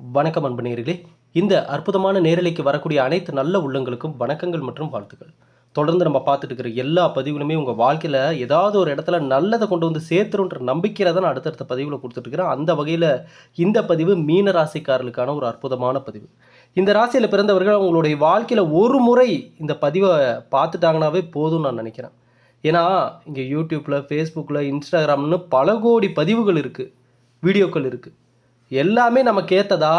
வணக்கம் அன்பு நேயர்களே. இந்த அற்புதமான நேரலைக்கு வரக்கூடிய அனைத்து நல்ல உள்ளங்களுக்கும் வணக்கங்கள் மற்றும் வாழ்த்துக்கள். தொடர்ந்து நம்ம பார்த்துட்டு இருக்கிற எல்லா பதிவுகளுமே உங்கள் வாழ்க்கையில் ஏதாவது ஒரு இடத்துல நல்லதை கொண்டு வந்து சேர்த்துருன்ற நம்பிக்கையில் தான் நான் அடுத்தடுத்த பதிவில் கொடுத்துட்ருக்கிறேன். அந்த வகையில் இந்த பதிவு மீன ராசிக்காரர்களுக்கான ஒரு அற்புதமான பதிவு. இந்த ராசியில் பிறந்தவர்கள் அவங்களுடைய வாழ்க்கையில் ஒரு முறை இந்த பதிவை பார்த்துட்டாங்கனாவே போதும்னு நான் நினைக்கிறேன். ஏன்னா இங்கே யூடியூப்பில், ஃபேஸ்புக்கில், இன்ஸ்டாகிராம்னு பல கோடி பதிவுகள் இருக்குது, வீடியோக்கள் இருக்குது. எல்லாமே நமக்கு ஏற்றதா?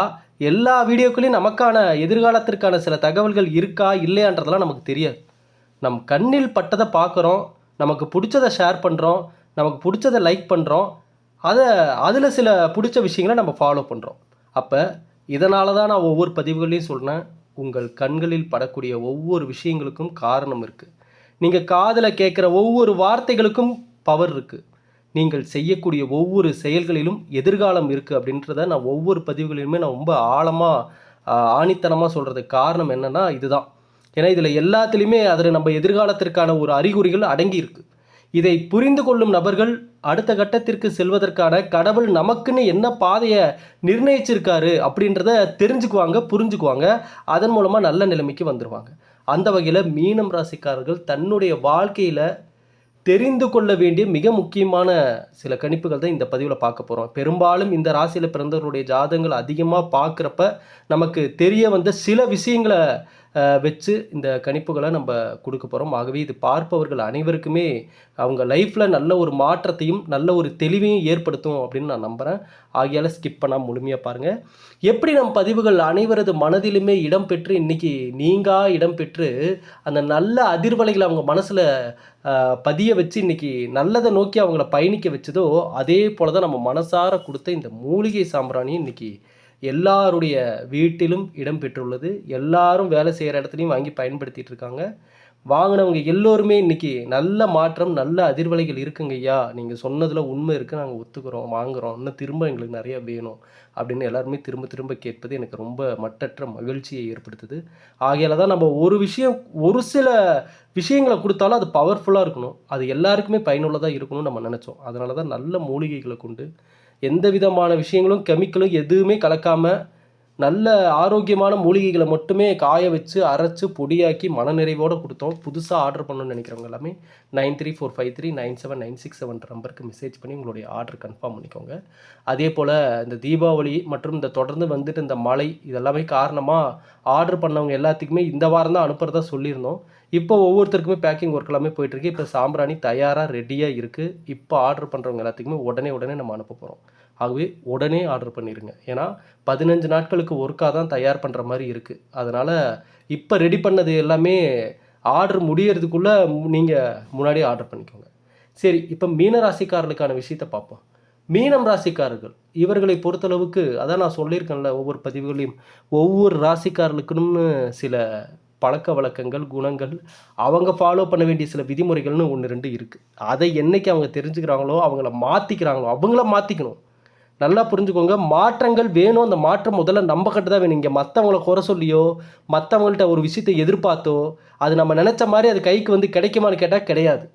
எல்லா வீடியோக்களையும் நமக்கான எதிர்காலத்திற்கான சில தகவல்கள் இருக்கா இல்லையான்றதெல்லாம் நமக்கு தெரியாது. நம் கண்ணில் பட்டதை பார்க்குறோம், நமக்கு பிடிச்சதை ஷேர் பண்ணுறோம், நமக்கு பிடிச்சதை லைக் பண்ணுறோம், அதில் சில பிடிச்ச விஷயங்களை நம்ம ஃபாலோ பண்ணுறோம். அப்போ இதனால தான் நான் ஒவ்வொரு பதிவுகளையும் சொல்கிறேன், உங்கள் கண்களில் படக்கூடிய ஒவ்வொரு விஷயங்களுக்கும் காரணம் இருக்குது. நீங்கள் காதில் கேட்குற ஒவ்வொரு வார்த்தைகளுக்கும் பவர் இருக்குது. நீங்கள் செய்யக்கூடிய ஒவ்வொரு செயல்களிலும் எதிர்காலம் இருக்குது அப்படின்றத நான் ஒவ்வொரு பதிவுகளிலுமே நான் ரொம்ப ஆழமாக ஆணித்தனமாக சொல்கிறதுக்கு காரணம் என்னென்னா இதுதான். ஏன்னா இதில் எல்லாத்துலேயுமே அதில் நம்ம எதிர்காலத்திற்கான ஒரு அறிகுறிகள் அடங்கி இருக்குது. இதை புரிந்து கொள்ளும் நபர்கள் அடுத்த கட்டத்திற்கு செல்வதற்கான கடவுள் நமக்குன்னு என்ன பாதையை நிர்ணயிச்சிருக்காரு அப்படின்றத தெரிஞ்சுக்குவாங்க, புரிஞ்சுக்குவாங்க. அதன் மூலமாக நல்ல நிலைமைக்கு வந்துடுவாங்க. அந்த வகையில் மீனம் ராசிக்காரர்கள் தன்னுடைய வாழ்க்கையில் தெரிந்து கொள்ள வேண்டிய மிக முக்கியமான சில கணிப்புகள் தான் இந்த பதிவில் பார்க்க போகிறோம். பெரும்பாலும் இந்த ராசியில் பிறந்தவர்களுடைய ஜாதகங்கள் அதிகமாக பார்க்குறப்ப நமக்கு தெரிய வந்த சில விஷயங்களை வச்சு இந்த கணிப்புகளை நம்ம கொடுக்க போகிறோம். ஆகவே இது பார்ப்பவர்கள் அனைவருக்குமே அவங்க லைஃப்பில் நல்ல ஒரு மாற்றத்தையும் நல்ல ஒரு தெளிவையும் ஏற்படுத்தும் அப்படின்னு நான் நம்புகிறேன். ஆகையால் ஸ்கிப் பண்ணால் முழுமையாக பாருங்கள். எப்படி நம் பதிவுகள் அனைவரது மனதிலுமே இடம்பெற்று இன்றைக்கி இடம்பெற்று அந்த நல்ல அதிர்வலைகளை அவங்க மனசில் பதிய வச்சு இன்றைக்கி நல்லதை நோக்கி அவங்கள பயணிக்க வச்சதோ அதே போல் தான் நம்ம மனசார கொடுத்த இந்த மூலிகை சாம்பிராணியும் இன்றைக்கி எல்லாருடைய வீட்டிலும் இடம் பெற்றுள்ளது. எல்லாரும் வேலை செய்கிற இடத்துலையும் வாங்கி பயன்படுத்திகிட்டு இருக்காங்க. வாங்கினவங்க எல்லோருமே இன்றைக்கி நல்ல மாற்றம், நல்ல அதிர்வலைகள் இருக்குங்க ஐயா, நீங்கள் சொன்னதில் உண்மை இருக்குது, நாங்கள் ஒத்துக்கிறோம், வாங்குகிறோம், இன்னும் திரும்ப எங்களுக்கு நிறையா வேணும் அப்படின்னு எல்லாருமே திரும்ப திரும்ப கேட்பது எனக்கு ரொம்ப மட்டற்ற மகிழ்ச்சியை ஏற்படுத்துது. ஆகையால் தான் நம்ம ஒரு சில விஷயங்களை கொடுத்தாலும் அது பவர்ஃபுல்லாக இருக்கணும், அது எல்லாருக்குமே பயனுள்ளதாக இருக்கணும்னு நம்ம நினச்சோம். அதனால தான் நல்ல மூலிகைகளை கொண்டு எந்த விதமான விஷயங்களும் கெமிக்கலும் எதுவுமே கலக்காமல் நல்ல ஆரோக்கியமான மூலிகைகளை மட்டுமே காய வச்சு அரைச்சி பொடியாக்கி மனநிறைவோடு கொடுத்தோம். புதுசாக ஆர்டர் பண்ணணும்னு நினைக்கிறவங்க எல்லாமே 9345397996 நம்பருக்கு மெசேஜ் பண்ணி உங்களுடைய ஆர்டர் கன்ஃபார்ம் பண்ணிக்கோங்க. அதே போல் இந்த தீபாவளி மற்றும் இந்த தொடர்ந்து வந்துட்டு இந்த மழை இதெல்லாமே காரணமாக ஆர்டர் பண்ணவங்க எல்லாத்துக்குமே இந்த வாரம் தான் அனுப்புகிறதா சொல்லியிருந்தோம். இப்போ ஒவ்வொருத்தருக்குமே பேக்கிங் ஒர்க் எல்லாமே போயிட்டுருக்கு. இப்போ சாம்பிராணி தயாராக ரெடியாக இருக்குது. இப்போ ஆர்டர் பண்ணுறவங்க எல்லாத்துக்குமே உடனே நம்ம அனுப்ப போகிறோம். ஆகவே உடனே ஆர்டர் பண்ணிடுங்க. ஏன்னா 15 நாட்களுக்கு ஒர்க்காக தான் தயார் பண்ணுற மாதிரி இருக்குது. அதனால் இப்போ ரெடி பண்ணது எல்லாமே ஆர்டர் முடியறதுக்குள்ளே நீங்கள் முன்னாடியே ஆர்டர் பண்ணிக்கோங்க. சரி, இப்போ மீன ராசிக்காரர்களுக்கான விஷயத்தை பார்ப்போம். மீனம் ராசிக்காரர்கள் இவர்களை பொறுத்தளவுக்கு அதான் நான் சொல்லியிருக்கேன்ல, ஒவ்வொரு பதிவுகளையும் ஒவ்வொரு ராசிக்காரர்களுக்குன்னு சில பழக்க வழக்கங்கள், குணங்கள், அவங்க ஃபாலோ பண்ண வேண்டிய சில விதிமுறைகள்னு 1, 2 இருக்குது. அதை என்னைக்கு அவங்க தெரிஞ்சுக்கிறாங்களோ அவங்கள மாற்றிக்கணும். நல்லா புரிஞ்சுக்கோங்க, மாற்றங்கள் வேணும். அந்த மாற்றம் முதல்ல நம்ம கிட்ட தான் வேணும். இங்கே மற்றவங்கள குறை சொல்லியோ மற்றவங்கள்ட்ட ஒரு விஷயத்தை எதிர்பார்த்தோ அது நம்ம நினச்ச மாதிரி அது கைக்கு வந்து கிடைக்குமான்னு கேட்டால் கிடையாது.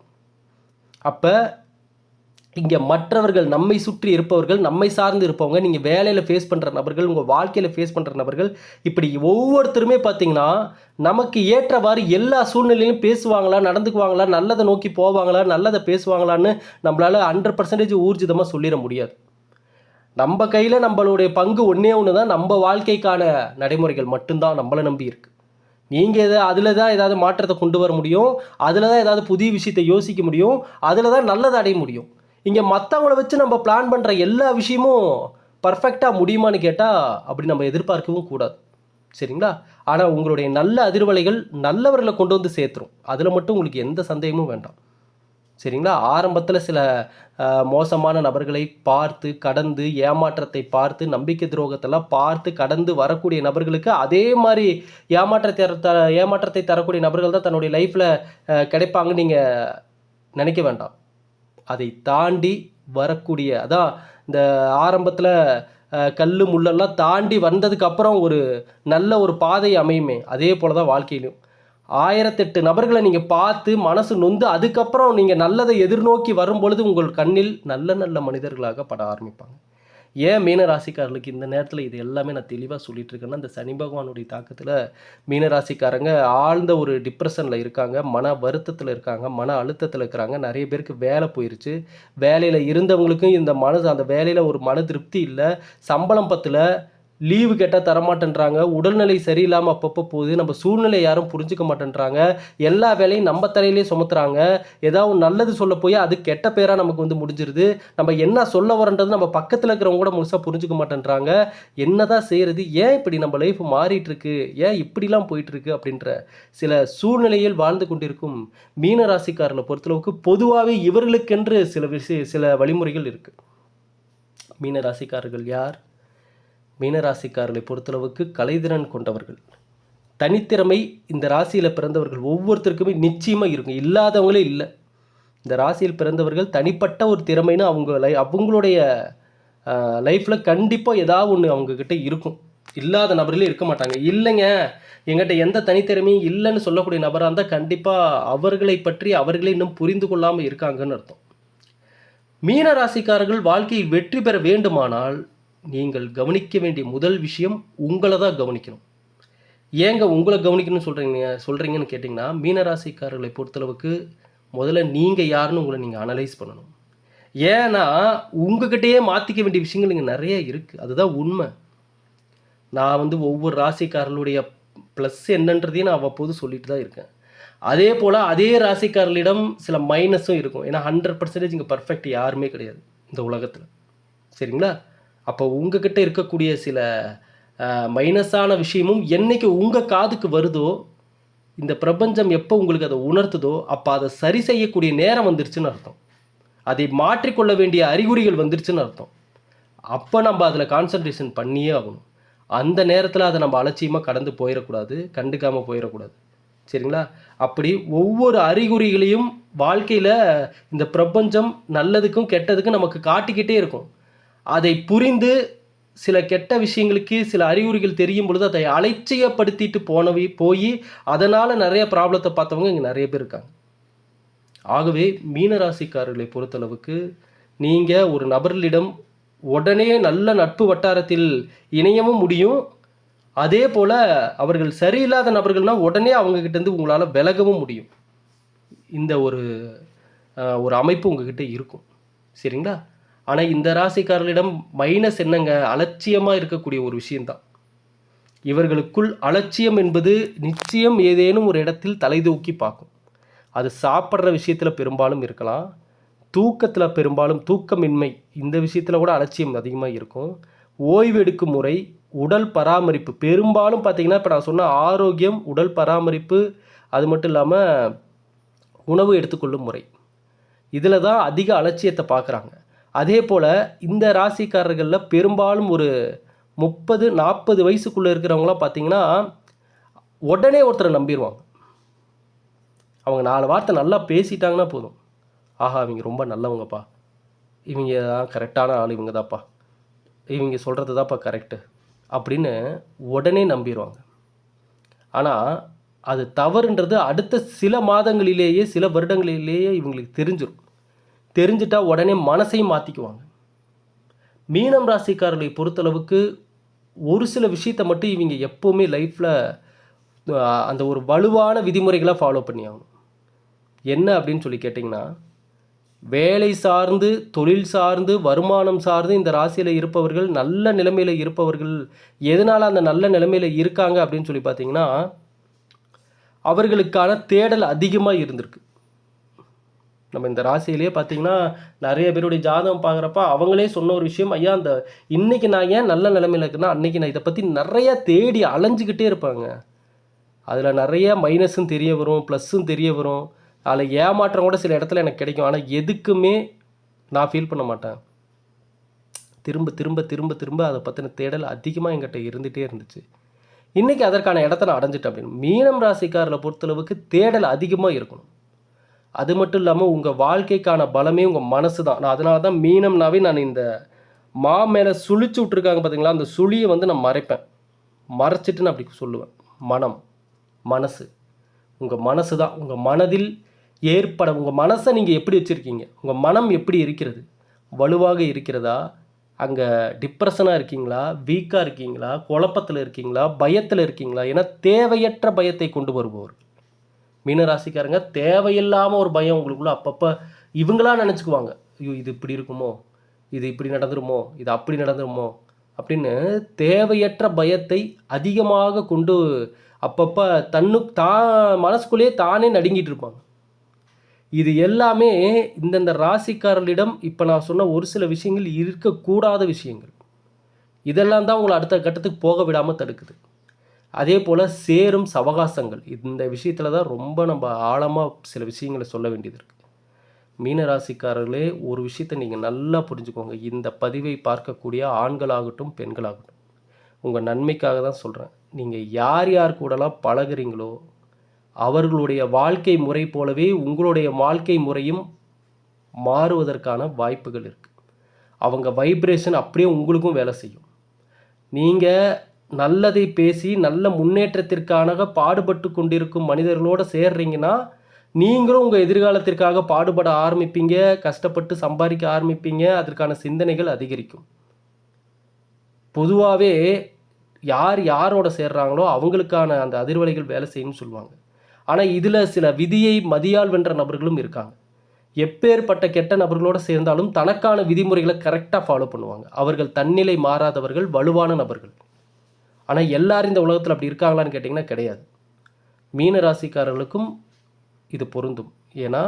அப்போ இங்கே மற்றவர்கள், நம்மை சுற்றி இருப்பவர்கள், நம்மை சார்ந்து இருப்பவங்க, நீங்கள் வேலையில் ஃபேஸ் பண்ணுற நபர்கள், உங்கள் வாழ்க்கையில் ஃபேஸ் பண்ணுற நபர்கள், இப்படி ஒவ்வொருத்தருமே பார்த்திங்கன்னா நமக்கு ஏற்றவாறு எல்லா சூழ்நிலையிலும் பேசுவாங்களா, நடந்துக்குவாங்களா, நல்லதை நோக்கி போவாங்களா, நல்லதை பேசுவாங்களான்னு நம்மளால் 100% ஊர்ஜிதமாக சொல்லிட முடியாது. நம்ம கையில் நம்மளுடைய பங்கு ஒன்று தான், நம்ம வாழ்க்கைக்கான நடைமுறைகள் மட்டும்தான் நம்மளை நம்பி இருக்குது. நீங்கள் அதில் தான் ஏதாவது மாற்றத்தை கொண்டு வர முடியும், அதில் தான் ஏதாவது புதிய விஷயத்தை யோசிக்க முடியும், அதில் தான் நல்லதை அடைய முடியும். இங்கே மற்றவங்கள வச்சு நம்ம பிளான் பண்ணுற எல்லா விஷயமும் பர்ஃபெக்டாக முடியுமான்னு கேட்டால் அப்படி நம்ம எதிர்பார்க்கவும் கூடாது. சரிங்களா? ஆனால் உங்களுடைய நல்ல அதிர்வலைகள் நல்லவர்களை கொண்டு வந்து சேர்த்துரும். அதில் மட்டும் உங்களுக்கு எந்த சந்தேகமும் வேண்டாம். சரிங்களா? ஆரம்பத்தில் சில மோசமான நபர்களை பார்த்து கடந்து, ஏமாற்றத்தை பார்த்து, நம்பிக்கை துரோகத்தெல்லாம் பார்த்து கடந்து வரக்கூடிய நபர்களுக்கு அதே மாதிரி ஏமாற்றத்தை தரக்கூடிய நபர்கள் தான் தன்னுடைய லைஃப்பில் கிடைப்பாங்கன்னு நீங்கள் நினைக்க வேண்டாம். அதை தாண்டி வரக்கூடிய, அதான் இந்த ஆரம்பத்தில் கல் முள்ளெல்லாம் தாண்டி வந்ததுக்கப்புறம் ஒரு நல்ல ஒரு பாதை அமையுமே, அதே போல் தான் வாழ்க்கையிலும் 1008 நபர்களை நீங்கள் பார்த்து மனசு நொந்து அதுக்கப்புறம் நீங்கள் நல்லதை எதிர்நோக்கி வரும்பொழுது உங்கள் கண்ணில் நல்ல நல்ல மனிதர்களாக பட ஆரம்பிப்பாங்க. ஏன் மீன ராசிக்காரர்களுக்கு இந்த நேரத்தில் இது எல்லாமே நான் தெளிவாக சொல்லிட்டு இருக்கேன்னா, இந்த சனி பகவானுடைய தாக்கத்தில் மீன ராசிக்காரங்க ஆழ்ந்த ஒரு டிப்ரெஷனில் இருக்காங்க, மன வருத்தத்தில் இருக்காங்க, மன அழுத்தத்தில் இருக்கிறாங்க. நிறைய பேருக்கு வேலை போயிருச்சு. வேலையில் இருந்தவங்களுக்கும் இந்த அந்த வேலையில் ஒரு மன திருப்தி இல்லை, சம்பளம் பத்தல, லீவு கேட்டால் தரமாட்டேன்றாங்க, உடல்நிலை சரியில்லாமல் அப்பப்போ போகுது, நம்ம சூழ்நிலை யாரும் புரிஞ்சுக்க மாட்டேன்றாங்க, எல்லா வேலையும் நம்ம தலையிலே சுமத்துறாங்க. ஏதாவது நல்லது சொல்ல போய் அது கெட்ட பேராக நமக்கு வந்து முடிஞ்சிருது. நம்ம என்ன சொல்ல வரன்றது நம்ம பக்கத்தில் இருக்கிறவங்க கூட முழுசாக புரிஞ்சுக்க மாட்டேன்றாங்க. என்னதான் செய்கிறது, ஏன் இப்படி நம்ம லைஃப் மாறிட்டு இருக்கு, ஏன் இப்படிலாம் போயிட்டு இருக்கு அப்படின்ற சில சூழ்நிலையில் வாழ்ந்து கொண்டிருக்கும் மீன ராசிக்காரர்களை பொறுத்தளவுக்கு பொதுவாகவே இவர்களுக்கென்று சில வழிமுறைகள் இருக்கு. மீன ராசிக்காரர்கள் யார்? மீனராசிக்காரர்களை பொறுத்தளவுக்கு கலைத்திறன் கொண்டவர்கள், தனித்திறமை இந்த ராசியில் பிறந்தவர்கள் ஒவ்வொருத்தருக்குமே நிச்சயமாக இருக்கும், இல்லாதவங்களே இல்லை. இந்த ராசியில் பிறந்தவர்கள் தனிப்பட்ட ஒரு திறமைன்னு அவங்களுடைய லைஃப்பில் கண்டிப்பாக ஏதாவது ஒன்று அவங்கக்கிட்ட இருக்கும். இல்லாத நபர்களே இருக்க மாட்டாங்க. இல்லைங்க எங்கிட்ட எந்த தனித்திறமையும் இல்லைன்னு சொல்லக்கூடிய நபராக இருந்தால் கண்டிப்பாக அவர்களை பற்றி அவர்களே இன்னும் புரிந்து கொள்ளாமல் இருக்காங்கன்னு அர்த்தம். மீன ராசிக்காரர்கள் வாழ்க்கையில் வெற்றி பெற வேண்டுமானால் நீங்கள் கவனிக்க வேண்டிய முதல் விஷயம் உங்களை தான் கவனிக்கணும். ஏங்க உங்களை கவனிக்கணும்னு சொல்கிறீங்கன்னு கேட்டிங்கன்னா, மீனராசிக்காரர்களை பொறுத்தளவுக்கு முதல்ல நீங்கள் யாருன்னு உங்களை நீங்கள் அனலைஸ் பண்ணணும். ஏன்னா உங்ககிட்டயே மாற்றிக்க வேண்டிய விஷயங்கள் இங்கே நிறைய இருக்குது, அதுதான் உண்மை. நான் வந்து ஒவ்வொரு ராசிக்காரர்களுடைய ப்ளஸ் என்னன்றதையும் நான் அவ்வப்போது சொல்லிட்டு தான் இருக்கேன். அதே போல் அதே ராசிக்காரர்களிடம் சில மைனஸும் இருக்கும். ஏன்னா 100% இங்கே பர்ஃபெக்ட் யாருமே கிடையாது இந்த உலகத்தில், சரிங்களா? அப்போ உங்ககிட்ட இருக்கக்கூடிய சில மைனஸான விஷயமும் என்னைக்கு உங்கள் காதுக்கு வருதோ, இந்த பிரபஞ்சம் எப்போ உங்களுக்கு அதை உணர்த்துதோ அப்போ அதை சரி செய்யக்கூடிய நேரம் வந்துருச்சுன்னு அர்த்தம். அதை மாற்றிக்கொள்ள வேண்டிய அறிகுறிகள் வந்துருச்சுன்னு அர்த்தம். அப்போ நம்ம அதில் கான்சன்ட்ரேஷன் பண்ணியே ஆகணும். அந்த நேரத்தில் அதை நம்ம அலட்சியமாக கடந்து போயிடக்கூடாது, கண்டுக்காமல் போயிடக்கூடாது, சரிங்களா? அப்படி ஒவ்வொரு அறிகுறிகளையும் வாழ்க்கையில் இந்த பிரபஞ்சம் நல்லதுக்கும் கெட்டதுக்கும் நமக்கு காட்டிக்கிட்டே இருக்கும். அதை புரிந்து சில கெட்ட விஷயங்களுக்கு சில அறிகுறிகள் தெரியும் பொழுது அதை அலட்சியப்படுத்திட்டு போய் அதனால் நிறைய ப்ராப்ளத்தை பார்த்தவங்க இங்கே நிறைய பேர் இருக்காங்க. ஆகவே மீனராசிக்காரர்களை பொறுத்தளவுக்கு நீங்கள் ஒரு நபர்களிடம் உடனே நல்ல நட்பு வட்டாரத்தில் இணையவும் முடியும். அதே போல் அவர்கள் சரியில்லாத நபர்கள்னால் உடனே அவங்கக்கிட்டேருந்து உங்களால் விலகவும் முடியும். இந்த ஒரு அமைப்பு உங்ககிட்ட இருக்கும், சரிங்களா? ஆனால் இந்த ராசிக்காரர்களிடம் மைனஸ் என்னங்க, அலட்சியமாக இருக்கக்கூடிய ஒரு விஷயந்தான். இவர்களுக்குள் அலட்சியம் என்பது நிச்சயம் ஏதேனும் ஒரு இடத்தில் தலை தூக்கி பார்க்கும். அது சாப்பிட்ற விஷயத்தில் பெரும்பாலும் இருக்கலாம், தூக்கத்தில் பெரும்பாலும் தூக்கமின்மை, இந்த விஷயத்தில் கூட அலட்சியம் அதிகமாக இருக்கும். ஓய்வு எடுக்கும் முறை, உடல் பராமரிப்பு, பெரும்பாலும் பார்த்திங்கன்னா இப்போ நான் சொன்ன ஆரோக்கியம், உடல் பராமரிப்பு, அது மட்டும் இல்லாமல் உணவு எடுத்துக்கொள்ளும் முறை, இதில் தான் அதிக அலட்சியத்தை பார்க்குறாங்க. அதே போல் இந்த ராசிக்காரர்களில் பெரும்பாலும் ஒரு 30-40 வயசுக்குள்ளே இருக்கிறவங்களாம் பார்த்திங்கன்னா உடனே ஒருத்தரை நம்பிடுவாங்க. அவங்க 4 வார்த்தை நல்லா பேசிட்டாங்கன்னா போதும், ஆஹா இவங்க ரொம்ப நல்லவங்கப்பா, இவங்க தான் கரெக்டான ஆள், இவங்க தான்ப்பா, இவங்க சொல்கிறது தான்ப்பா கரெக்டு அப்படின்னு உடனே நம்பிடுவாங்க. ஆனால் அது தவறுன்றது அடுத்த சில மாதங்களிலேயே சில வருடங்களிலேயே இவங்களுக்கு தெரிஞ்சிட்டா உடனே மனசையும் மாற்றிக்குவாங்க. மீனம் ராசிக்காரர்களை பொறுத்தளவுக்கு ஒரு சில விஷயத்தை மட்டும் இவங்க எப்போவுமே லைஃப்பில் அந்த ஒரு வலுவான விதிமுறைகளை ஃபாலோ பண்ணி ஆகணும். என்ன அப்படின்னு சொல்லி கேட்டிங்கன்னா, வேலை சார்ந்து, தொழில் சார்ந்து, வருமானம் சார்ந்து இந்த ராசியில் இருப்பவர்கள், நல்ல நிலைமையில் இருப்பவர்கள் எதனால் அந்த நல்ல நிலைமையில் இருக்காங்க அப்படின்னு சொல்லி பார்த்தீங்கன்னா, அவர்களுக்கான தேடல் அதிகமாக இருந்திருக்கு. நம்ம இந்த ராசியிலே பார்த்தீங்கன்னா நிறைய பேருடைய ஜாதகம் பார்க்குறப்ப அவங்களே சொன்ன ஒரு விஷயம், ஐயா அந்த இன்றைக்கி நான் ஏன் நல்ல நிலைமையில் இருக்குன்னா அன்றைக்கி நான் இதை பற்றி நிறையா தேடி அலைஞ்சிக்கிட்டே இருப்பாங்க. அதில் நிறைய மைனஸும் தெரிய வரும், ப்ளஸ்ஸும் தெரிய வரும், அதில் ஏமாற்றம் கூட சில இடத்துல எனக்கு கிடைக்கும். ஆனால் எதுக்குமே நான் ஃபீல் பண்ண மாட்டேன். திரும்ப திரும்ப திரும்ப திரும்ப அதை பற்றின தேடல் அதிகமாக என்கிட்ட இருந்துகிட்டே இருந்துச்சு. இன்றைக்கி அதற்கான இடத்த நான் அடைஞ்சிட்டேன் அப்படின்னு. மீனம் ராசிக்காரரை பொறுத்தளவுக்கு தேடல் அதிகமாக இருக்கணும். அது மட்டும் இல்லாமல் உங்கள் வாழ்க்கைக்கான பலமே உங்கள் மனசு தான். நான் அதனால தான் மீனம்னாவே நான் இந்த மேலே சுழிச்சு விட்ருக்காங்க பார்த்தீங்களா, அந்த சுழியை வந்து நான் மறைச்சிட்டு நான் அப்படி சொல்லுவேன். மனசு, உங்கள் மனசு தான். உங்கள் மனதில் உங்கள் மனசை நீங்கள் எப்படி வச்சுருக்கீங்க, உங்கள் மனம் எப்படி இருக்கிறது, வலுவாக இருக்கிறதா, அங்கே டிப்ரெஷனாக இருக்கீங்களா, வீக்காக இருக்கீங்களா, குழப்பத்தில் இருக்கீங்களா, பயத்தில் இருக்கீங்களா? ஏன்னா தேவையற்ற பயத்தை கொண்டு வருபவர் மீனராசிக்காரங்க. தேவையில்லாமல் ஒரு பயம் உங்களுக்குள்ள அப்பப்போ இவங்களா நினச்சிக்குவாங்க. ஐயோ இது இப்படி இருக்குமோ, இது இப்படி நடந்துருமோ, இது அப்படி நடந்துருமோ அப்படின்னு தேவையற்ற பயத்தை அதிகமாக கொண்டு அப்பப்போ தான் மனசுக்குள்ளேயே தானே நடுங்கிட்டு இருப்பாங்க. இது எல்லாமே இந்தந்த ராசிக்காரர்களிடம் இப்போ நான் சொன்ன ஒரு சில விஷயங்கள் இருக்கக்கூடாத விஷயங்கள். இதெல்லாம் தான் உங்களை அடுத்த கட்டத்துக்கு போக விடாமல் தடுக்குது. அதே போல் சேரும் சவகாசங்கள், இந்த விஷயத்தில் தான் ரொம்ப நம்ம ஆழமாக சில விஷயங்களை சொல்ல வேண்டியது இருக்குது. மீனராசிக்காரர்களே, ஒரு விஷயத்தை நீங்கள் நல்லா புரிஞ்சுக்கோங்க. இந்த பதிவை பார்க்கக்கூடிய ஆண்களாகட்டும் பெண்களாகட்டும், உங்கள் நன்மைக்காக தான் சொல்கிறேன். நீங்கள் யார் யார் கூடலாம் பழகுறீங்களோ அவர்களுடைய வாழ்க்கை முறை போலவே உங்களுடைய வாழ்க்கை முறையும் மாறுவதற்கான வாய்ப்புகள் இருக்குது. அவங்க வைப்ரேஷன் அப்படியே உங்களுக்கும் வேலை செய்யும். நீங்கள் நல்லதை பேசி நல்ல முன்னேற்றத்திற்காக பாடுபட்டு கொண்டிருக்கும் மனிதர்களோடு சேர்றீங்கன்னா நீங்களும் உங்கள் எதிர்காலத்திற்காக பாடுபட ஆரம்பிப்பீங்க, கஷ்டப்பட்டு சம்பாதிக்க ஆரம்பிப்பீங்க, அதற்கான சிந்தனைகள் அதிகரிக்கும். பொதுவாகவே யார் யாரோட சேர்றாங்களோ அவங்களுக்கான அந்த அதிர்வலைகள் வேலை செய்யும்னு சொல்லுவாங்க. ஆனால் இதில் சில விதியை மதியால் வென்ற நபர்களும் இருக்காங்க. எப்பேற்பட்ட கெட்ட நபர்களோடு சேர்ந்தாலும் தனக்கான விதிமுறைகளை கரெக்டாக ஃபாலோ பண்ணுவாங்க. அவர்கள் தன்னிலை மாறாதவர்கள், வலுவான நபர்கள். ஆனால் எல்லாரும் இந்த உலகத்தில் அப்படி இருக்காங்களான்னு கேட்டிங்கன்னா கிடையாது. மீன ராசிக்காரர்களுக்கும் இது பொருந்தும். ஏன்னா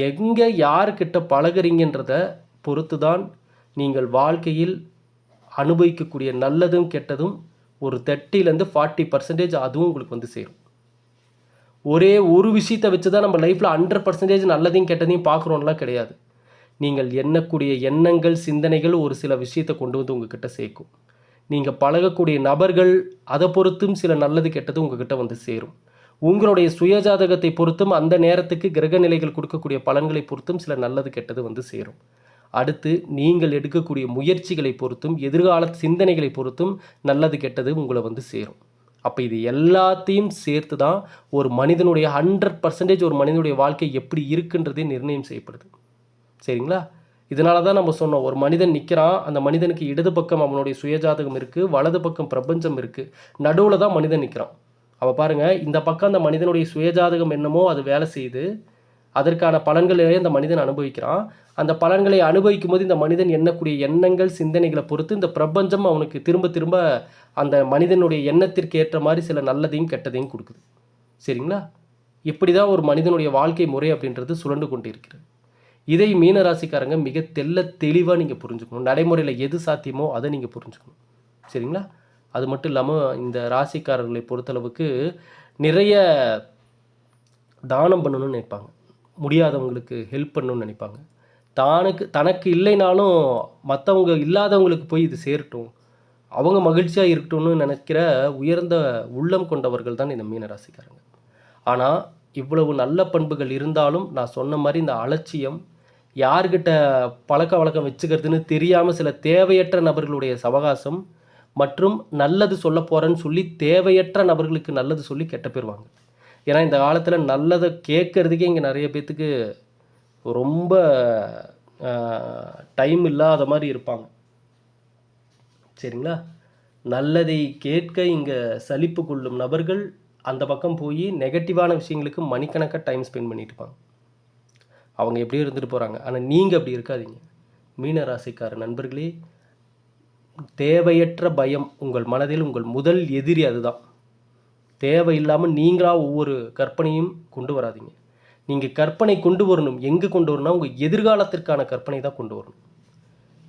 எங்கே யாருக்கிட்ட பழகுறீங்கன்றத பொறுத்து தான் நீங்கள் வாழ்க்கையில் அனுபவிக்கக்கூடிய நல்லதும் கெட்டதும் ஒரு 30% 40% அதுவும் உங்களுக்கு வந்து சேரும். ஒரே ஒரு விஷயத்தை வச்சு தான் நம்ம லைஃப்பில் 100% நல்லதையும் கெட்டதையும் பார்க்குறோம்லாம் கிடையாது. நீங்கள் எண்ணக்கூடிய எண்ணங்கள், சிந்தனைகள் ஒரு சில விஷயத்தை கொண்டு வந்து உங்ககிட்ட சேர்க்கும். நீங்கள் பழகக்கூடிய நபர்கள் அதை பொறுத்தும் சில நல்லது கெட்டது உங்ககிட்ட வந்து சேரும். உங்களுடைய சுயஜாதகத்தை பொறுத்தும் அந்த நேரத்துக்கு கிரக நிலைகள் கொடுக்கக்கூடிய பலன்களை பொறுத்தும் சில நல்லது கெட்டது வந்து சேரும். அடுத்து நீங்கள் எடுக்கக்கூடிய முயற்சிகளை பொறுத்தும் எதிர்கால சிந்தனைகளை பொறுத்தும் நல்லது கெட்டது உங்களை வந்து சேரும். அப்போ இது எல்லாத்தையும் சேர்த்து தான் ஒரு மனிதனுடைய 100% ஒரு மனிதனுடைய வாழ்க்கை எப்படி இருக்குன்றதே நிர்ணயம் செய்யப்படுது. சரிங்களா? இதனால தான் நம்ம சொன்னோம், ஒரு மனிதன் நிற்கிறான், அந்த மனிதனுக்கு இடது பக்கம் அவனுடைய சுயஜாதகம் இருக்குது, வலது பக்கம் பிரபஞ்சம் இருக்குது, நடுவில் தான் மனிதன் நிற்கிறான். அவள் பாருங்கள், இந்த பக்கம் அந்த மனிதனுடைய சுயஜாதகம் என்னமோ அது வேலை செய்யுது, அதற்கான பலன்களை இந்த மனிதன் அனுபவிக்கிறான். அந்த பலன்களை அனுபவிக்கும் போது இந்த மனிதன் எண்ணக்கூடிய எண்ணங்கள், சிந்தனைகளை பொறுத்து இந்த பிரபஞ்சம் அவனுக்கு திரும்ப திரும்ப அந்த மனிதனுடைய எண்ணத்திற்கு ஏற்ற மாதிரி சில நல்லதையும் கெட்டதையும் கொடுக்குது. சரிங்களா? இப்படி தான் ஒரு மனிதனுடைய வாழ்க்கை முறை அப்படின்றது சுழண்டு கொண்டு இருக்கிறது. இதை மீனராசிக்காரங்க மிக தெளிவாக நீங்கள் புரிஞ்சுக்கணும். நடைமுறையில் எது சாத்தியமோ அதை நீங்கள் புரிஞ்சுக்கணும். சரிங்களா? அது மட்டும் இல்லாமல் இந்த ராசிக்காரர்களை பொறுத்தளவுக்கு நிறைய தானம் பண்ணணும்னு நினைப்பாங்க, முடியாதவங்களுக்கு ஹெல்ப் பண்ணணும்னு நினைப்பாங்க. தனக்கு இல்லைனாலும் மற்றவங்க இல்லாதவங்களுக்கு போய் இது சேரட்டும், அவங்க மகிழ்ச்சியாக இருக்கட்டும்னு நினைக்கிற உயர்ந்த உள்ளம் கொண்டவர்கள் தான் இந்த மீனராசிக்காரங்க. ஆனால் இவ்வளவு நல்ல பண்புகள் இருந்தாலும் நான் சொன்ன மாதிரி இந்த அலட்சியம், யார்கிட்ட பழக்க வழக்கம் வச்சுக்கிறதுன்னு தெரியாமல் சில தேவையற்ற நபர்களுடைய சவகாசம் மற்றும் நல்லது சொல்ல போகிறேன்னு சொல்லி தேவையற்ற நபர்களுக்கு நல்லது சொல்லி கெட்ட போயிடுவாங்க. ஏன்னா இந்த காலத்தில் நல்லதை கேட்குறதுக்கே இங்கே நிறைய பேர்த்துக்கு ரொம்ப டைம் இல்லாத மாதிரி இருப்பாங்க. சரிங்களா? நல்லதை கேட்க இங்கே சலிப்பு கொள்ளும் நபர்கள் அந்த பக்கம் போய் நெகட்டிவான விஷயங்களுக்கு மணிக்கணக்காக டைம் ஸ்பெண்ட் பண்ணிட்டு இருப்பாங்க. அவங்க எப்படியும் இருந்துட்டு போகிறாங்க. ஆனால் நீங்கள் அப்படி இருக்காதீங்க. மீனராசிக்கார நண்பர்களே, தேவையற்ற பயம் உங்கள் மனதில் உங்கள் முதல் எதிரி அதுதான். தேவையில்லாமல் நீங்களாக ஒவ்வொரு கற்பனையும் கொண்டு வராதிங்க. நீங்கள் கற்பனை கொண்டு வரணும். எங்கே கொண்டு வரணும்னா உங்கள் எதிர்காலத்திற்கான கற்பனை தான் கொண்டு வரணும்.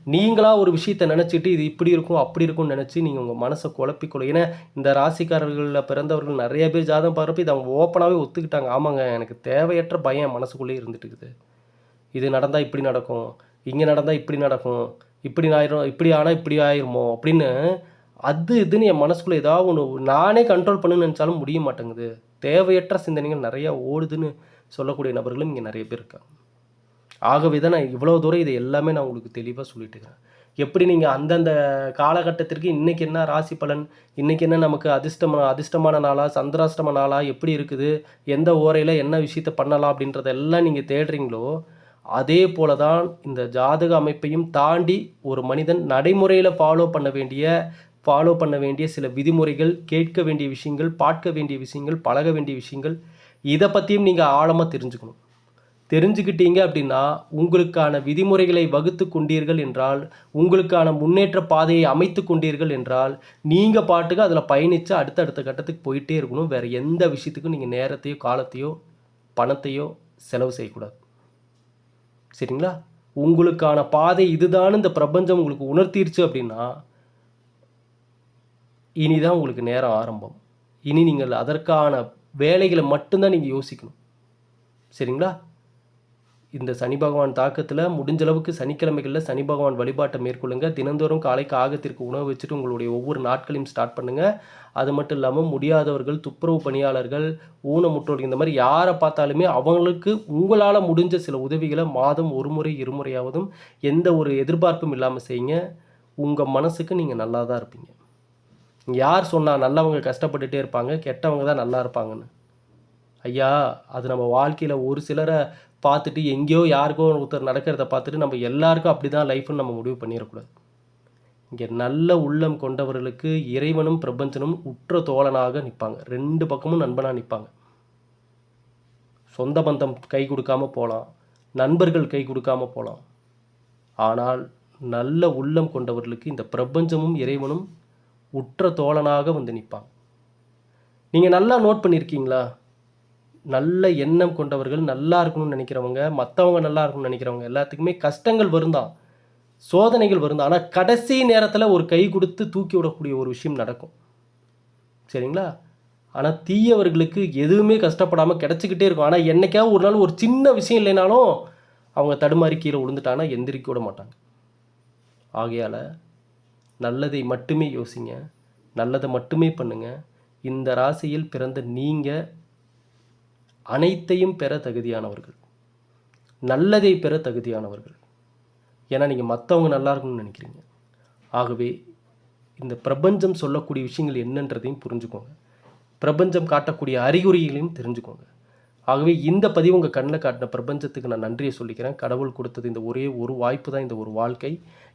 நீங்களாக ஒரு விஷயத்தை நினச்சிட்டு இது இப்படி இருக்கும் அப்படி இருக்கும்னு நினச்சி நீங்கள் உங்கள் மனசை குழப்பிக்கொள்ள. ஏன்னா இந்த ராசிக்காரர்களில் பிறந்தவர்கள் நிறைய பேர் ஜாதகம் பார்க்குறப்ப இதை அவங்க ஓப்பனாகவே ஒத்துக்கிட்டாங்க. ஆமாங்க, எனக்கு தேவையற்ற பயம் மனசுக்குள்ளே இருந்துட்டு இருக்குது. இது நடந்தால் இப்படி நடக்கும், இங்கே நடந்தால் இப்படி நடக்கும், இப்படி ஆயிரும், இப்படி ஆனால் இப்படி ஆயிருமோ அப்படின்னு அது இதுன்னு என் மனசுக்குள்ளே ஏதாவது ஒன்று நானே கண்ட்ரோல் பண்ணுன்னு நினச்சாலும் முடிய மாட்டேங்குது. தேவையற்ற சிந்தனைகள் நிறையா ஓடுதுன்னு சொல்லக்கூடிய நபர்களும் இங்கே நிறைய பேர் இருக்காங்க. ஆகவே தான் நான் இவ்வளோ தூரம் இதை எல்லாமே நான் உங்களுக்கு தெளிவாக சொல்லிட்டு இருக்கிறேன். எப்படி நீங்கள் அந்தந்த காலகட்டத்திற்கு இன்றைக்கி என்ன ராசி பலன், இன்றைக்கி என்ன நமக்கு அதிர்ஷ்டமான நாளா, சந்திராஷ்டம நாளா, எப்படி இருக்குது, எந்த ஓரையில் என்ன விஷயத்த பண்ணலாம் அப்படின்றதெல்லாம் நீங்கள் தேடுறீங்களோ, அதே போல தான் இந்த ஜாதக அமைப்பையும் தாண்டி ஒரு மனிதன் நடைமுறையில் ஃபாலோ பண்ண வேண்டிய சில விதிமுறைகள், கேட்க வேண்டிய விஷயங்கள், பார்க்க வேண்டிய விஷயங்கள், பழக வேண்டிய விஷயங்கள், இதை பற்றியும் நீங்கள் ஆழமாக தெரிஞ்சுக்கணும். தெரிஞ்சுக்கிட்டீங்க அப்படின்னா உங்களுக்கான விதிமுறைகளை வகுத்து கொண்டீர்கள் என்றால், உங்களுக்கான முன்னேற்ற பாதையை அமைத்து கொண்டீர்கள் என்றால், நீங்கள் பாட்டுக்கு அதில் பயணித்து அடுத்தடுத்த கட்டத்துக்கு போயிட்டே இருக்கணும். வேறு எந்த விஷயத்துக்கும் நீங்கள் நேரத்தையோ காலத்தையோ பணத்தையோ செலவு செய்யக்கூடாது. சரிங்களா? உங்களுக்கான பாதை இதுதான் இந்த பிரபஞ்சம் உங்களுக்கு உணர்த்திருச்சு அப்படின்னா, இனிதான் உங்களுக்கு நேரம் ஆரம்பம். இனி நீங்கள் அதற்கான வேலைகளை மட்டும்தான் நீங்கள் யோசிக்கணும். சரிங்களா? இந்த சனி பகவான் தாக்கத்தில் முடிஞ்ச அளவுக்கு சனிக்கிழமைகளில் சனி பகவான் வழிபாட்டை மேற்கொள்ளுங்க. தினந்தோறும் காலை காகத்திற்கு உணவு வச்சுட்டு உங்களுடைய ஒவ்வொரு நாட்களையும் ஸ்டார்ட் பண்ணுங்கள். அது மட்டும் இல்லாமல் முடியாதவர்கள், துப்புரவு பணியாளர்கள், ஊனமுற்றோர்கள், இந்த மாதிரி யாரை பார்த்தாலுமே அவங்களுக்கு உங்களால் முடிஞ்ச சில உதவிகளை மாதம் ஒரு முறை இருமுறையாவதும் எந்த ஒரு எதிர்பார்ப்பும் இல்லாமல் செய்யுங்க. உங்கள் மனசுக்கு நீங்கள் நல்லா தான் இருப்பீங்க. யார் சொன்னால் நல்லவங்க கஷ்டப்பட்டுட்டே இருப்பாங்க, கெட்டவங்க தான் நல்லா இருப்பாங்கன்னு? ஐயா, அது நம்ம வாழ்க்கையில் ஒரு சிலரை பார்த்துட்டு எங்கேயோ யாருக்கோ ஒருத்தர் நடக்கிறத பார்த்துட்டு நம்ம எல்லாருக்கும் அப்படி தான் லைஃப்னு நம்ம முடிவு பண்ணிடக்கூடாது. இங்கே நல்ல உள்ளம் கொண்டவர்களுக்கு இறைவனும் பிரபஞ்சனும் உற்ற தோழனாக நிற்பாங்க. 2 பக்கமும் நண்பனாக நிற்பாங்க. சொந்த பந்தம் கை கொடுக்காம போகலாம், நண்பர்கள் கை கொடுக்காம போகலாம். ஆனால் நல்ல உள்ளம் கொண்டவர்களுக்கு இந்த பிரபஞ்சமும் இறைவனும் உற்ற தோழனாக வந்து நிற்பாங்க. நீங்கள் நல்லா நோட் பண்ணியிருக்கீங்களா? நல்ல எண்ணம் கொண்டவர்கள், நல்லா இருக்கணும்னு நினைக்கிறவங்க, மற்றவங்க நல்லா இருக்கணும்னு நினைக்கிறவங்க எல்லாத்துக்குமே கஷ்டங்கள் வருந்தான், சோதனைகள் வருந்தான். ஆனால் கடைசி நேரத்தில் ஒரு கை கொடுத்து தூக்கி விடக்கூடிய ஒரு விஷயம் நடக்கும். சரிங்களா? ஆனால் தீயவர்களுக்கு எதுவுமே கஷ்டப்படாமல் கிடச்சிக்கிட்டே இருக்கும். ஆனால் என்னைக்காவது ஒரு நாள் ஒரு சின்ன விஷயம் இல்லைனாலும் அவங்க தடுமாறி கீழே விழுந்துட்டாங்கன்னா எந்திரிக்க விட மாட்டாங்க. ஆகையால் நல்லதை மட்டுமே யோசிங்க, நல்லதை மட்டுமே பண்ணுங்க. இந்த ராசியில் பிறந்த நீங்கள் அனைத்தையும் பெற தகுதியானவர்கள், நல்லதை பெற தகுதியானவர்கள். ஏன்னா நீங்கள் மற்றவங்க நல்லா இருக்கணும்னு நினைக்கிறீங்க. ஆகவே இந்த பிரபஞ்சம் சொல்லக்கூடிய விஷயங்கள் என்னன்றதையும் புரிஞ்சுக்கோங்க, பிரபஞ்சம் காட்டக்கூடிய அறிகுறிகளையும் தெரிஞ்சுக்கோங்க. ஆகவே இந்த பதிவு உங்கள் கண்ணில் காட்டின பிரபஞ்சத்துக்கு நான் நன்றியை சொல்லிக்கிறேன். கடவுள் கொடுத்தது இந்த ஒரே ஒரு வாய்ப்பு தான் இந்த ஒரு வாழ்க்கை.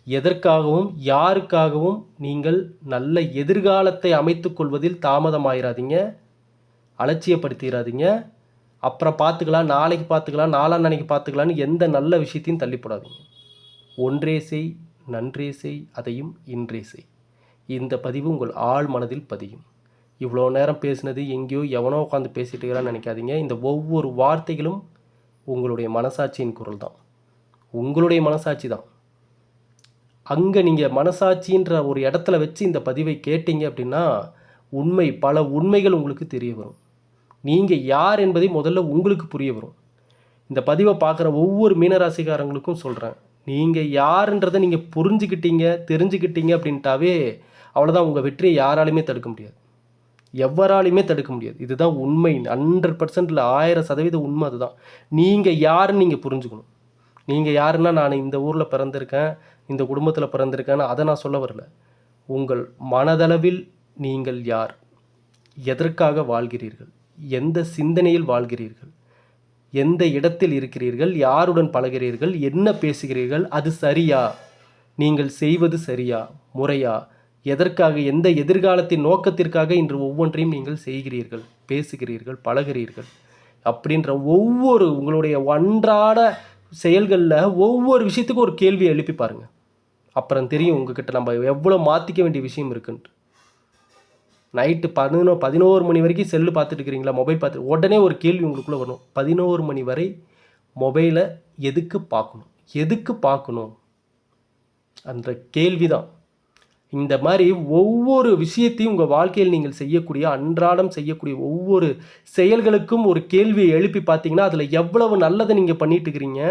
எதற்காகவும் யாருக்காகவும் நீங்கள் நல்ல எதிர்காலத்தை அமைத்து கொள்வதில் தாமதமாயிராதீங்க, அலட்சியப்படுத்திடாதீங்க. அப்புறம் பார்த்துக்கலாம், நாளைக்கு பார்த்துக்கலாம், நாளான்னைக்கு பார்த்துக்கலான்னு எந்த நல்ல விஷயத்தையும் தள்ளிப்படாதீங்க. ஒன்றே செய், நன்றே செய், அதையும் இன்றே செய். இந்த பதிவு உங்கள் ஆழ் மனதில் பதியும். இவ்வளோ நேரம் பேசினது எங்கேயோ எவனோ உட்காந்து பேசிட்டு இருக்கிறான்னு நினைக்காதீங்க. இந்த ஒவ்வொரு வார்த்தைகளும் உங்களுடைய மனசாட்சியின் குரல் தான், உங்களுடைய மனசாட்சி தான். அங்கே நீங்கள் மனசாட்சின்ற ஒரு இடத்துல வச்சு இந்த பதிவை கேட்டீங்க அப்படின்னா பல உண்மைகள் உங்களுக்கு தெரிய வரும். நீங்கள் யார் என்பதை முதல்ல உங்களுக்கு புரிய வரும். இந்த பதிவை பார்க்குற ஒவ்வொரு மீனராசிக்காரங்களுக்கும் சொல்கிறேன், நீங்கள் யாருன்றதை நீங்கள் புரிஞ்சுக்கிட்டீங்க, தெரிஞ்சுக்கிட்டீங்க அப்படின்ட்டாவே அவ்வளோதான். உங்கள் வெற்றியை யாராலையுமே தடுக்க முடியாது, எவராலையுமே தடுக்க முடியாது. இதுதான் உண்மை. 100% 1000% உண்மை. அதுதான் நீங்கள் யாருன்னு நீங்கள் புரிஞ்சுக்கணும். நீங்கள் யாருன்னா, நான் இந்த ஊரில் பிறந்திருக்கேன், இந்த குடும்பத்தில் பிறந்திருக்கேன்னு அதை நான் சொல்ல வரல. உங்கள் மனதளவில் நீங்கள் யார், எதற்காக வாழ்கிறீர்கள், எந்த சிந்தனையில் வாழ்கிறீர்கள், எந்த இடத்தில் இருக்கிறீர்கள், யாருடன் பழகிறீர்கள், என்ன பேசுகிறீர்கள், அது சரியா, நீங்கள் செய்வது சரியா, முறையா, எதற்காக, எந்த எதிர்காலத்தின் நோக்கத்திற்காக இன்று ஒவ்வொன்றையும் நீங்கள் செய்கிறீர்கள், பேசுகிறீர்கள், பழகிறீர்கள் அப்படின்ற ஒவ்வொரு உங்களுடைய அன்றாட செயல்களில் ஒவ்வொரு விஷயத்துக்கும் ஒரு கேள்வியை எழுப்பி பாருங்கள். அப்புறம் தெரியும் உங்ககிட்ட நம்ம எவ்வளோ மாற்றிக்க வேண்டிய விஷயம் இருக்குன்ட்டு. நைட்டு 11 மணி வரைக்கும் செல்லு பார்த்துட்டு இருக்கிறீங்களா, மொபைல் பார்த்துட்டு, உடனே ஒரு கேள்வி உங்களுக்குள்ளே வரும். 11 மணி வரை மொபைலை எதுக்கு பார்க்கணும் அந்த கேள்வி தான். இந்த மாதிரி ஒவ்வொரு விஷயத்தையும் உங்கள் வாழ்க்கையில் நீங்கள் செய்யக்கூடிய, அன்றாடம் செய்யக்கூடிய ஒவ்வொரு செயல்களுக்கும் ஒரு கேள்வியை எழுப்பி பார்த்தீங்கன்னா அதில் எவ்வளவு நல்லதை நீங்கள் பண்ணிட்டு இருக்கிறீங்க,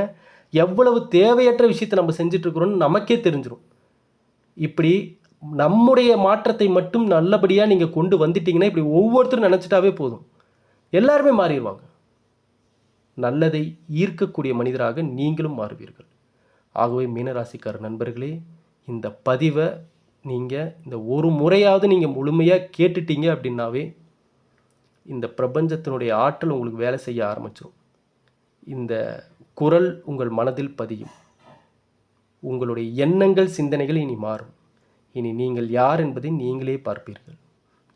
எவ்வளவு தேவையற்ற விஷயத்தை நம்ம செஞ்சிட்ருக்குறோன்னு நமக்கே தெரிஞ்சிடும். இப்படி நம்முடைய மாற்றத்தை மட்டும் நல்லபடியாக நீங்கள் கொண்டு வந்துட்டீங்கன்னா, இப்படி ஒவ்வொருத்தரும் நினச்சிட்டாவே போதும், எல்லாருமே மாறிடுவாங்க. நல்லதை ஈர்க்கக்கூடிய மனிதராக நீங்களும் மாறுவீர்கள். ஆகவே மீனராசிக்கார நண்பர்களே, இந்த பதிவை நீங்கள் இந்த ஒரு முறையாவது நீங்கள் முழுமையாக கேட்டுட்டீங்க அப்படின்னாவே இந்த பிரபஞ்சத்தினுடைய ஆற்றல் உங்களுக்கு வேலை செய்ய ஆரம்பிச்சிடும். இந்த குரல் உங்கள் மனதில் பதியும். உங்களுடைய எண்ணங்கள் சிந்தனைகள் இனி மாறும். இனி நீங்கள் யார் என்பதை நீங்களே பார்ப்பீர்கள்.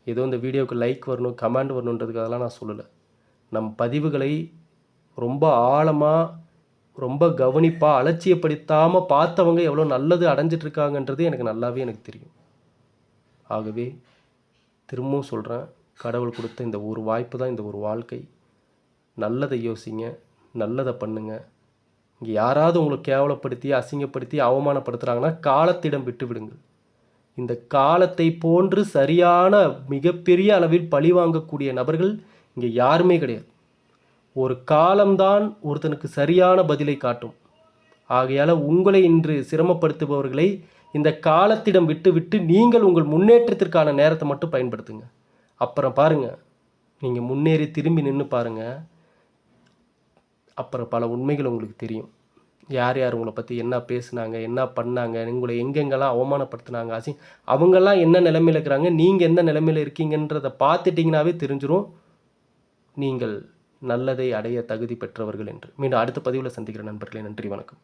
ஏதோ இந்த வீடியோவுக்கு லைக் வரணும், கமெண்ட் வரணுன்றதுக்காகலாம் நான் சொல்லலை. நம் பதிவுகளை ரொம்ப ஆழமாக, ரொம்ப கவனிப்பாக, அலட்சியப்படுத்தாமல் பார்த்தவங்க எவ்வளோ நல்லது அடைஞ்சிட்ருக்காங்கன்றது எனக்கு தெரியும். ஆகவே திரும்பவும் சொல்கிறேன், கடவுள் கொடுத்த இந்த ஒரு வாய்ப்பு தான் இந்த ஒரு வாழ்க்கை. நல்லதை யோசிங்க, நல்லதை பண்ணுங்க. இங்கே யாராவது உங்களை கேவலப்படுத்தி, அசிங்கப்படுத்தி, அவமானப்படுத்துகிறாங்கன்னா காலத்திடம் விட்டு விடுங்கள். இந்த காலத்தை போன்று சரியான மிகப்பெரிய அளவில் பழி வாங்கக்கூடிய நபர்கள் இங்கே யாருமே கிடையாது. ஒரு காலம்தான் ஒருத்தனுக்கு சரியான பதிலை காட்டும். ஆகையால் உங்களை இன்று சிரமப்படுத்துபவர்களை இந்த காலத்திடம் விட்டு நீங்கள் உங்கள் முன்னேற்றத்திற்கான நேரத்தை மட்டும் பயன்படுத்துங்க. அப்புறம் பாருங்கள், நீங்கள் முன்னேறி திரும்பி நின்று பாருங்கள். அப்புறம் பல உண்மைகள் உங்களுக்கு தெரியும். யார் யார் உங்களை பற்றி என்ன பேசுனாங்க, என்ன பண்ணாங்க, உங்களை எங்கெங்கெல்லாம் அவமானப்படுத்தினாங்க, அவங்கெல்லாம் என்ன நிலைமையில் இருக்கிறாங்க, நீங்கள் எந்த நிலைமையில் இருக்கீங்கன்றதை பார்த்துட்டிங்கனாவே தெரிஞ்சிடும் நீங்கள் நல்லதை அடைய தகுதி பெற்றவர்கள் என்று. மீண்டும் அடுத்த பதிவில் சந்திக்கிற நண்பர்களே, நன்றி, வணக்கம்.